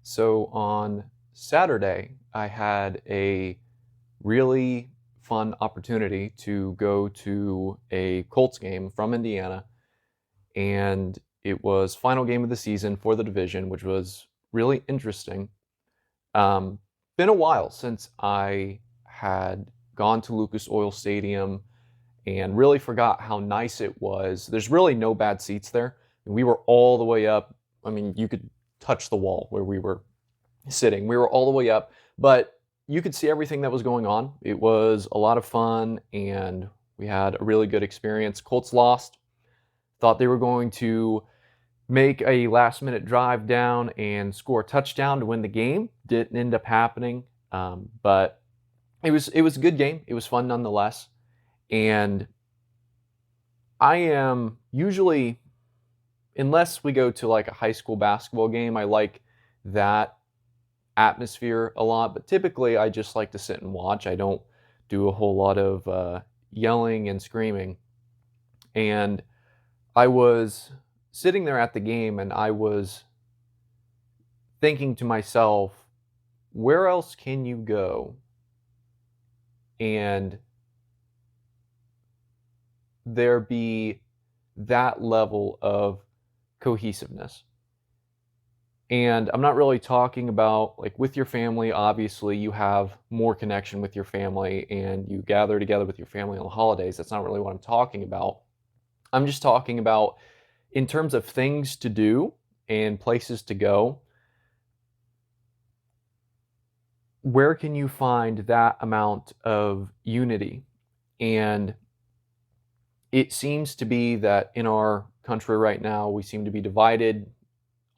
So on Saturday, I had a really fun opportunity to go to a Colts game from Indiana, and it was final game of the season for the division, which was really interesting. Um, Been a while since I had gone to Lucas Oil Stadium and really forgot how nice it was. There's really no bad seats there. We were all the way up. I mean, you could touch the wall where we were sitting. We were all the way up, but you could see everything that was going on. It was a lot of fun, and we had a really good experience. Colts lost. Thought they were going to make a last minute drive down and score a touchdown to win the game. Didn't end up happening, but it was a good game. It was fun nonetheless. And I am usually, unless we go to like a high school basketball game, I like that atmosphere a lot, but typically I just like to sit and watch. I don't do a whole lot of yelling and screaming. And I was sitting there at the game and I was thinking to myself, where else can you go and there be that level of cohesiveness? And I'm not really talking about like with your family. Obviously, you have more connection with your family and you gather together with your family on the holidays. That's not really what I'm talking about. I'm just talking about in terms of things to do and places to go. Where can you find that amount of unity? And it seems to be that in our country right now, we seem to be divided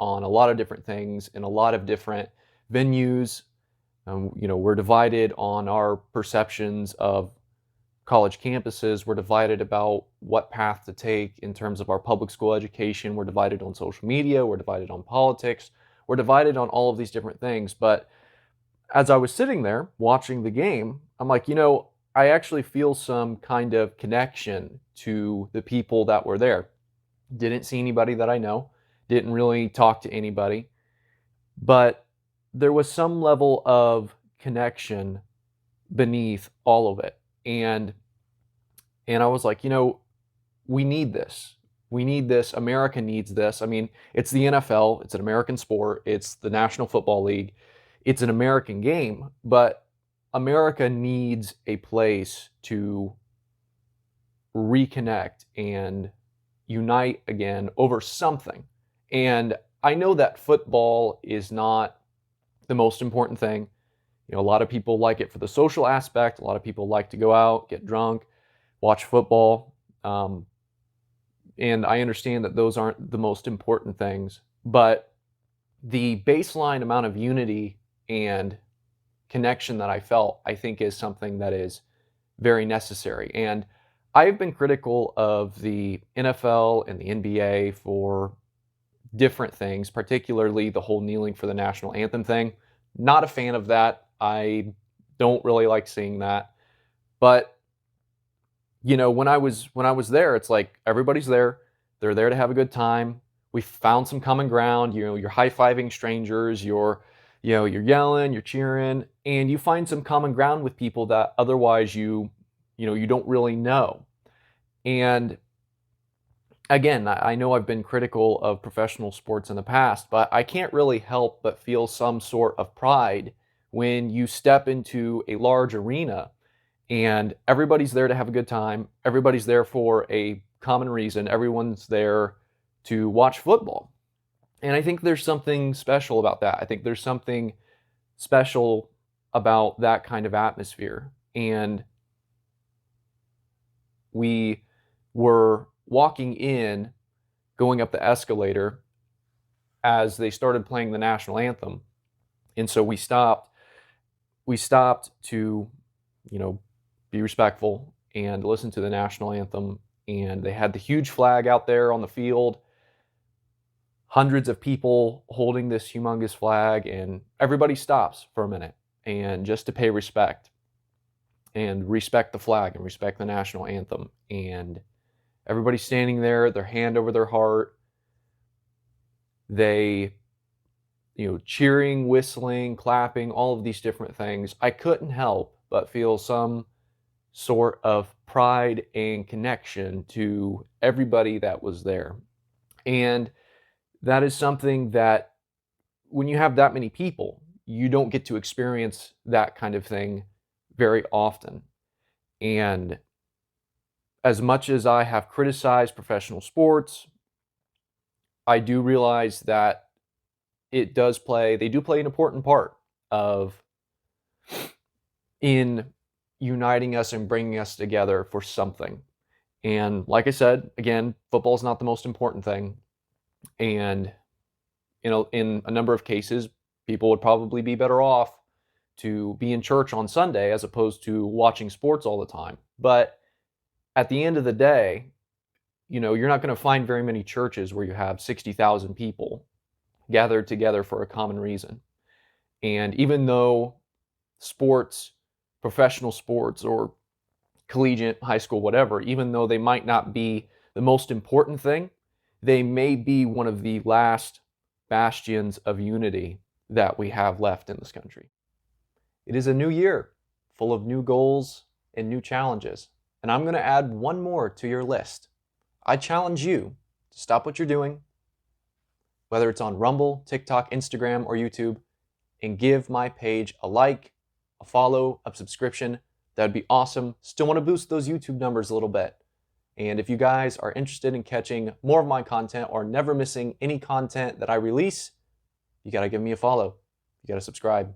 on a lot of different things in a lot of different venues. We're divided on our perceptions of college campuses. We're divided about what path to take in terms of our public school education. We're divided on social media. We're divided on politics. We're divided on all of these different things. But as I was sitting there watching the game, I'm like, I actually feel some kind of connection to the people that were there. Didn't see anybody that I know, didn't really talk to anybody, but there was some level of connection beneath all of it. And I was like, we need this. We need this. America needs this. I mean, it's the NFL, it's an American sport, it's the National Football League, it's an American game, but America needs a place to reconnect and unite again over something. And I know that football is not the most important thing. A lot of people like it for the social aspect. A lot of people like to go out, get drunk, watch football. And I understand that those aren't the most important things. But the baseline amount of unity and connection that I felt, I think, is something that is very necessary. And I've been critical of the NFL and the NBA for different things, particularly the whole kneeling for the national anthem thing. Not a fan of that. I don't really like seeing that. But when I was there, it's like everybody's there. They're there to have a good time. We found some common ground. You're high-fiving strangers, you're yelling, you're cheering, and you find some common ground with people that otherwise you don't really know. And again, I know I've been critical of professional sports in the past, but I can't really help but feel some sort of pride when you step into a large arena and everybody's there to have a good time. Everybody's there for a common reason. Everyone's there to watch football. And I think there's something special about that. I think there's something special about that kind of atmosphere. And we were walking in, going up the escalator as they started playing the national anthem. And so we stopped to, be respectful and listen to the national anthem. And they had the huge flag out there on the field, hundreds of people holding this humongous flag, and everybody stops for a minute and just to pay respect and respect the flag and respect the national anthem. And everybody's standing there, their hand over their heart. They cheering, whistling, clapping, all of these different things, I couldn't help but feel some sort of pride and connection to everybody that was there. And that is something that when you have that many people, you don't get to experience that kind of thing very often. And as much as I have criticized professional sports, I do realize that they do play an important part of in uniting us and bringing us together for something. And like I said, again, football is not the most important thing. And in a number of cases, people would probably be better off to be in church on Sunday as opposed to watching sports all the time. But at the end of the day, you're not going to find very many churches where you have 60,000 people gathered together for a common reason. And even though sports, professional sports or collegiate, high school, whatever, even though they might not be the most important thing, they may be one of the last bastions of unity that we have left in this country. It is a new year, full of new goals and new challenges. And I'm going to add one more to your list. I challenge you to stop what you're doing, whether it's on Rumble, TikTok, Instagram, or YouTube, and give my page a like, a follow, a subscription. That'd be awesome. Still want to boost those YouTube numbers a little bit. And if you guys are interested in catching more of my content or never missing any content that I release, you got to give me a follow. You got to subscribe.